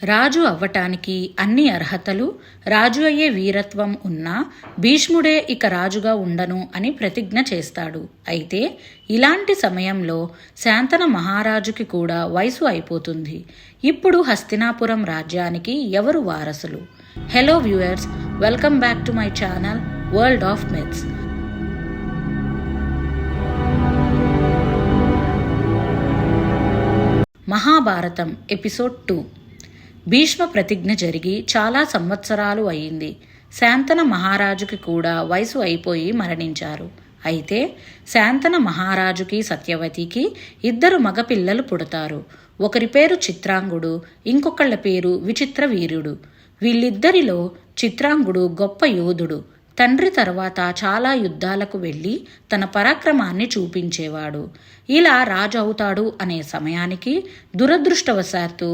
రాజు అవ్వటానికి అన్ని అర్హతలు, రాజు అయ్యే వీరత్వం ఉన్నా భీష్ముడే ఇక రాజుగా ఉండను అని ప్రతిజ్ఞ చేస్తాడు. అయితే ఇలాంటి సమయంలో శాంతన మహారాజుకి కూడా వయసు అయిపోతుంది. ఇప్పుడు హస్తినాపురం రాజ్యానికి ఎవరు వారసులు? Hello viewers, welcome back to my channel world of myths. Mahabharatam episode 2. Bhishma ప్రతిజ్ఞ జరిగి చాలా సంవత్సరాలు అయింది. శాంతన మహారాజుకి కూడా వయసు అయిపోయి మరణించారు. అయితే శాంతన మహారాజుకి సత్యవతికి 2 మగపిల్లలు పుడతారు. ఒకరి పేరు చిత్రాంగుడు, ఇంకొకళ్ళ పేరు విచిత్ర వీరుడు. వీళ్ళిద్దరిలో చిత్రాంగుడు గొప్ప యోధుడు. తండ్రి తర్వాత చాలా యుద్ధాలకు వెళ్ళి తన పరాక్రమాన్ని చూపించేవాడు. ఇలా రాజు అవుతాడు అనే సమయానికి దురదృష్టవశాత్తు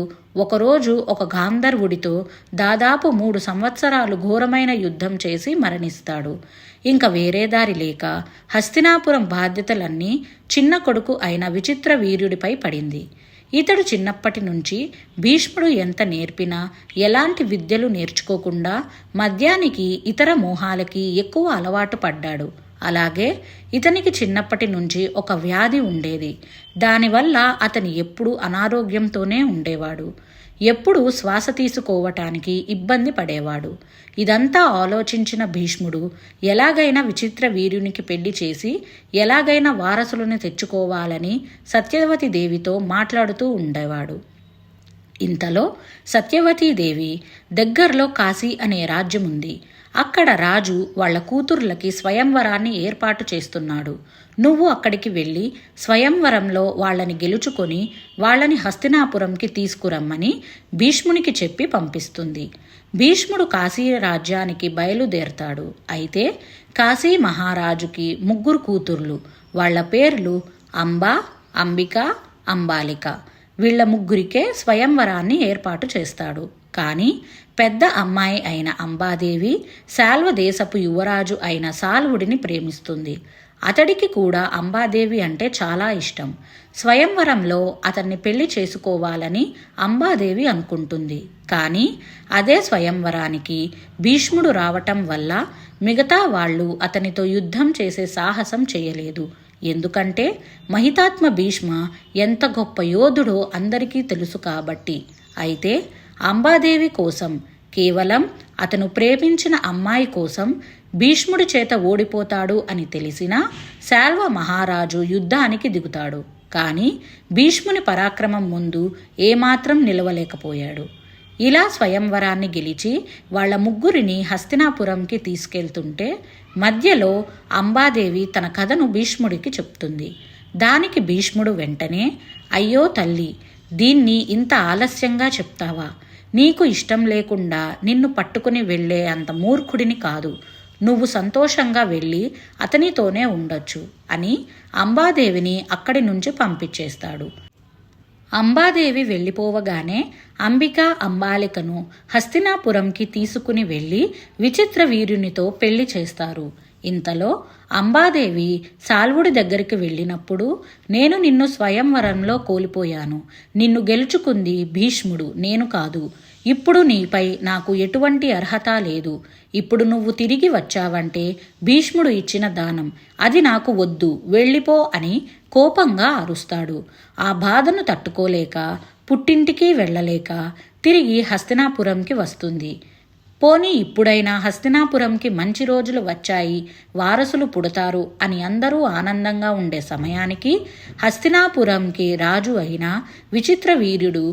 ఒకరోజు ఒక గాంధర్వుడితో దాదాపు 3 సంవత్సరాలు ఘోరమైన యుద్ధం చేసి మరణిస్తాడు. ఇంకా వేరే దారి లేక హస్తినాపురం బాధ్యతలన్నీ చిన్న కొడుకు అయిన విచిత్ర వీరుడిపై పడింది. ఇతడు చిన్నప్పటి నుంచి భీష్ముడు ఎంత నేర్పినా ఎలాంటి విద్యలు నేర్చుకోకుండా మద్యానికి, ఇతర మోహాలకి ఎక్కువ అలవాటు పడ్డాడు. అలాగే ఇతనికి చిన్నప్పటి నుంచి ఒక వ్యాధి ఉండేది. దానివల్ల అతను ఎప్పుడూ అనారోగ్యంతోనే ఉండేవాడు. ఎప్పుడూ శ్వాస తీసుకోవటానికి ఇబ్బంది పడేవాడు. ఇదంతా ఆలోచించిన భీష్ముడు ఎలాగైనా విచిత్ర వీరునికి పెళ్లి చేసి ఎలాగైనా వారసులను తెచ్చుకోవాలని సత్యవతి దేవితో మాట్లాడుతూ ఉండేవాడు. ఇంతలో సత్యవతీదేవి దగ్గరలో కాశీ అనే రాజ్యం ఉంది. అక్కడ రాజు వాళ్ల కూతుర్లకి స్వయంవరాన్ని ఏర్పాటు చేస్తున్నాడు. నువ్వు అక్కడికి వెళ్ళి స్వయంవరంలో వాళ్ళని గెలుచుకొని వాళ్ళని హస్తినాపురంకి తీసుకురమ్మని భీష్మునికి చెప్పి పంపిస్తుంది. భీష్ముడు కాశీ రాజ్యానికి బయలుదేరతాడు. అయితే కాశీ మహారాజుకి 3 కూతుర్లు. వాళ్ల పేర్లు అంబ, అంబిక, అంబాలిక. వీళ్ల 3కే స్వయంవరాన్ని ఏర్పాటు చేస్తాడు. కానీ పెద్ద అమ్మాయి అయిన అంబాదేవి శాల్వ దేశపు యువరాజు అయిన సాల్వుడిని ప్రేమిస్తుంది. అతడికి కూడా అంబాదేవి అంటే చాలా ఇష్టం. స్వయంవరంలో అతన్ని పెళ్లి చేసుకోవాలని అంబాదేవి అనుకుంటుంది. కానీ అదే స్వయంవరానికి భీష్ముడు రావటం వల్ల మిగతా వాళ్ళు అతనితో యుద్ధం చేసే సాహసం చేయలేదు. ఎందుకంటే మహితాత్మ భీష్మ ఎంత గొప్ప యోధుడో అందరికీ తెలుసు కాబట్టి. అయితే అంబాదేవి కోసం, కేవలం అతను ప్రేమించిన అమ్మాయి కోసం భీష్ముడి చేత ఓడిపోతాడు అని తెలిసినా శాల్వ మహారాజు యుద్ధానికి దిగుతాడు. కానీ భీష్ముని పరాక్రమం ముందు ఏమాత్రం నిలవలేకపోయాడు. ఇలా స్వయంవరాన్ని గెలిచి వాళ్ల 3ని హస్తినాపురంకి తీసుకెళ్తుంటే మధ్యలో అంబాదేవి తన కథను భీష్ముడికి చెప్తుంది. దానికి భీష్ముడు వెంటనే, అయ్యో తల్లి, దీన్ని ఇంత ఆలస్యంగా చెప్తావా? నీకు ఇష్టం లేకుండా నిన్ను పట్టుకుని వెళ్లే అంత మూర్ఖుడిని కాదు. నువ్వు సంతోషంగా వెళ్ళి అతనితోనే ఉండొచ్చు అని అంబాదేవిని అక్కడి నుంచి పంపించేస్తాడు. అంబాదేవి వెళ్ళిపోవగానే అంబిక, అంబాలికను హస్తినాపురంకి తీసుకుని వెళ్ళి విచిత్ర వీరునితో పెళ్లి చేస్తారు. ఇంతలో అంబాదేవి సాల్వుడి దగ్గరికి వెళ్ళినప్పుడు, నేను నిన్ను స్వయంవరంలో కోల్పోయాను. నిన్ను గెలుచుకుంది భీష్ముడు, నేను కాదు. ఇప్పుడు నీపై నాకు ఎటువంటి అర్హత లేదు. ఇప్పుడు నువ్వు తిరిగి వచ్చావంటే భీష్ముడు ఇచ్చిన దానం, అది నాకు వద్దు, వెళ్ళిపో అని కోపంగా అరుస్తాడు. ఆ బాధను తట్టుకోలేక పుట్టింటికి వెళ్ళలేక తిరిగి హస్తినాపురంకి వస్తుంది. పోనీ ఇప్పుడైనా హస్తినాపురంకి మంచి రోజులు వచ్చాయి, వారసులు పుడతారు అని అందరూ ఆనందంగా ఉండే సమయానికి హస్తినాపురంకి రాజు అయిన విచిత్ర వీరుడు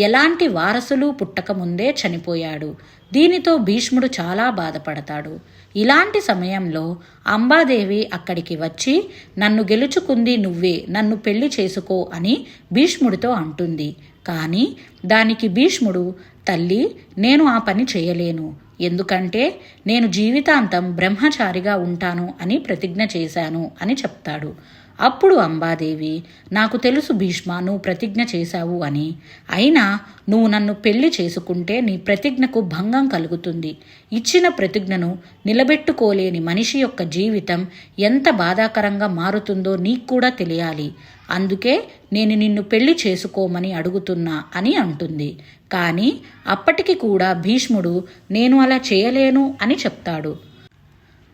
ఎలాంటి వారసులు పుట్టకముందే చనిపోయాడు. దీనితో భీష్ముడు చాలా బాధపడతాడు. ఇలాంటి సమయంలో అంబాదేవి అక్కడికి వచ్చి, నన్ను గెలుచుకుంది నువ్వే, నన్ను పెళ్లి చేసుకో అని భీష్ముడితో అంటుంది. కానీ దానికి భీష్ముడు, తల్లి, నేను ఆ పని చేయలేను. ఎందుకంటే నేను జీవితాంతం బ్రహ్మచారిగా ఉంటాను అని ప్రతిజ్ఞ చేశాను అని చెప్తాడు. అప్పుడు అంబాదేవి, నాకు తెలుసు భీష్మ, నువ్వు ప్రతిజ్ఞ చేశావు అని. అయినా నువ్వు నన్ను పెళ్లి చేసుకుంటే నీ ప్రతిజ్ఞకు భంగం కలుగుతుంది. ఇచ్చిన ప్రతిజ్ఞను నిలబెట్టుకోలేని మనిషి యొక్క జీవితం ఎంత బాధాకరంగా మారుతుందో నీకు కూడా తెలియాలి. అందుకే నేను నిన్ను పెళ్లి చేసుకోమని అడుగుతున్నా అని అంటుంది. కానీ అప్పటికి కూడా భీష్ముడు నేను అలా చేయలేను అని చెప్తాడు.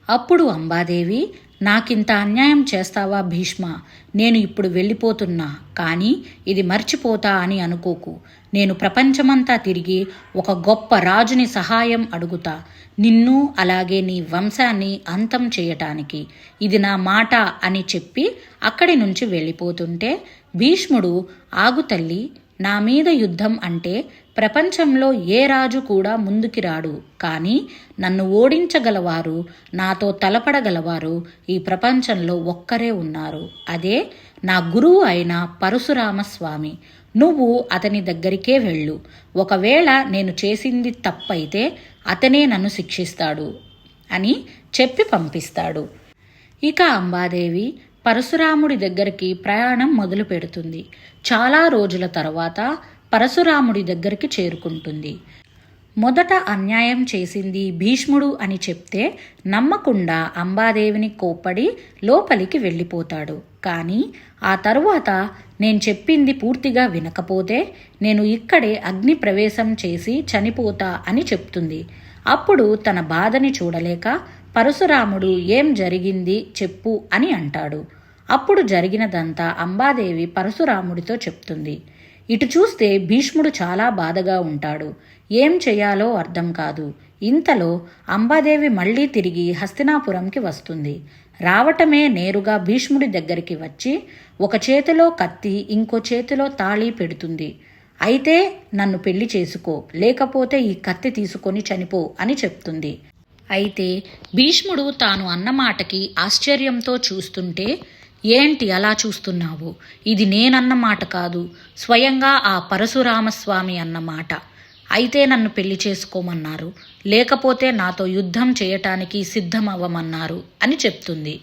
అప్పుడు అంబాదేవి, నాకింత అన్యాయం చేస్తావా భీష్మ, నేను ఇప్పుడు వెళ్ళిపోతున్నా, కానీ ఇది మర్చిపోతా అని అనుకోకు. నేను ప్రపంచమంతా తిరిగి ఒక గొప్ప రాజుని సహాయం అడుగుతా, నిన్ను అలాగే నీ వంశాన్ని అంతం చేయటానికి. ఇది నా మాట అని చెప్పి అక్కడి నుంచి వెళ్ళిపోతుంటే భీష్ముడు, ఆగు తల్లి, నా మీద యుద్ధం అంటే ప్రపంచంలో ఏ రాజు కూడా ముందుకి రాడు, కానీ నన్ను ఓడించగలవారు, నాతో తలపడగలవారు ఈ ప్రపంచంలో ఒక్కరే ఉన్నారు. అదే నా గురువు అయిన పరశురామస్వామి. నువ్వు అతని దగ్గరికే వెళ్ళు. ఒకవేళ నేను చేసింది తప్పైతే అతనే నన్ను శిక్షిస్తాడు అని చెప్పి పంపిస్తాడు. ఇక అంబాదేవి పరశురాముడి దగ్గరికి ప్రయాణం మొదలు పెడుతుంది. చాలా రోజుల తర్వాత పరశురాముడి దగ్గరికి చేరుకుంటుంది. మొదట అన్యాయం చేసింది భీష్ముడు అని చెప్తే నమ్మకుండా అంబాదేవిని కోప్పడి లోపలికి వెళ్ళిపోతాడు. కానీ ఆ తరువాత నేను చెప్పింది పూర్తిగా వినకపోతే నేను ఇక్కడే అగ్ని ప్రవేశం చేసి చనిపోతా అని చెప్తుంది. అప్పుడు తన బాధని చూడలేక పరశురాముడు, ఏం జరిగింది చెప్పు అని అంటాడు. అప్పుడు జరిగినదంతా అంబాదేవి పరశురాముడితో చెప్తుంది. ఇటు చూస్తే భీష్ముడు చాలా బాధగా ఉంటాడు. ఏం చేయాలో అర్థం కాదు. ఇంతలో అంబాదేవి మళ్లీ తిరిగి హస్తినాపురంకి వస్తుంది. రావటమే నేరుగా భీష్ముడి దగ్గరికి వచ్చి ఒక చేతిలో కత్తి ఇంకో చేతిలో తాళి పెడుతుంది. అయితే నన్ను పెళ్లి చేసుకో, లేకపోతే ఈ కత్తి తీసుకొని చనిపో అని చెప్తుంది. అయితే భీష్ముడు తాను అన్నమాటకి ఆశ్చర్యంతో చూస్తుంటే, ఏంటి అలా చూస్తున్నావు? ఇది నేనన్న మాట కాదు, స్వయంగా ఆ పరశురామస్వామి అన్నమాట. అయితే నన్ను పెళ్లి చేసుకోమన్నారు, లేకపోతే నాతో యుద్ధం చేయటానికి సిద్ధమవ్వమన్నారు అని చెప్తుంది.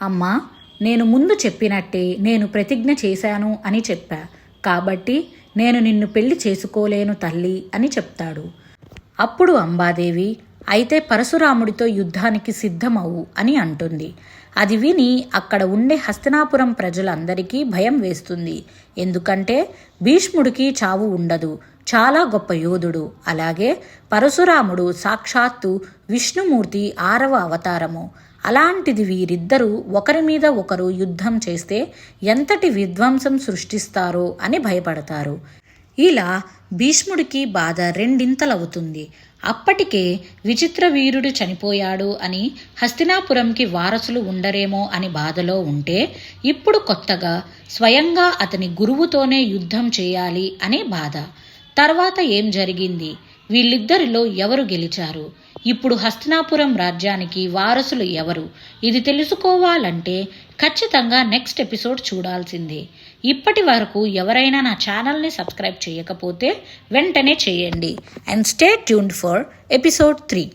అమ్మా, నేను ముందు చెప్పినట్టే నేను ప్రతిజ్ఞ చేశాను అని చెప్పా, కాబట్టి నేను నిన్ను పెళ్లి చేసుకోలేను తల్లి అని చెప్తాడు. అప్పుడు అంబాదేవి, అయితే పరశురాముడితో యుద్ధానికి సిద్ధమవు అని అంటుంది. అది విని అక్కడ ఉండే హస్తినాపురం ప్రజలందరికీ భయం వేస్తుంది. ఎందుకంటే భీష్ముడికి చావు ఉండదు, చాలా గొప్ప యోధుడు. అలాగే పరశురాముడు సాక్షాత్తు విష్ణుమూర్తి 6వ అవతారము. అలాంటిది వీరిద్దరూ ఒకరి మీద ఒకరు యుద్ధం చేస్తే ఎంతటి విధ్వంసం సృష్టిస్తారో అని భయపడతారు. ఇలా భీష్ముడికి బాధ రెండింతలవుతుంది. అప్పటికే విచిత్ర వీరుడు చనిపోయాడు అని హస్తినాపురంకి వారసులు ఉండరేమో అని బాధలో ఉంటే, ఇప్పుడు కొత్తగా స్వయంగా అతని గురువుతోనే యుద్ధం చేయాలి అనే బాధ. తర్వాత ఏం జరిగింది? వీళ్ళిద్దరిలో ఎవరు గెలిచారు? ఇప్పుడు హస్తినాపురం రాజ్యానికి వారసులు ఎవరు? ఇది తెలుసుకోవాలంటే ఖచ్చితంగా నెక్స్ట్ ఎపిసోడ్ చూడాల్సిందే. ఇప్పటి వరకు ఎవరైనా నా ఛానల్ని సబ్స్క్రైబ్ చేయకపోతే వెంటనే చేయండి. And stay tuned for episode 3.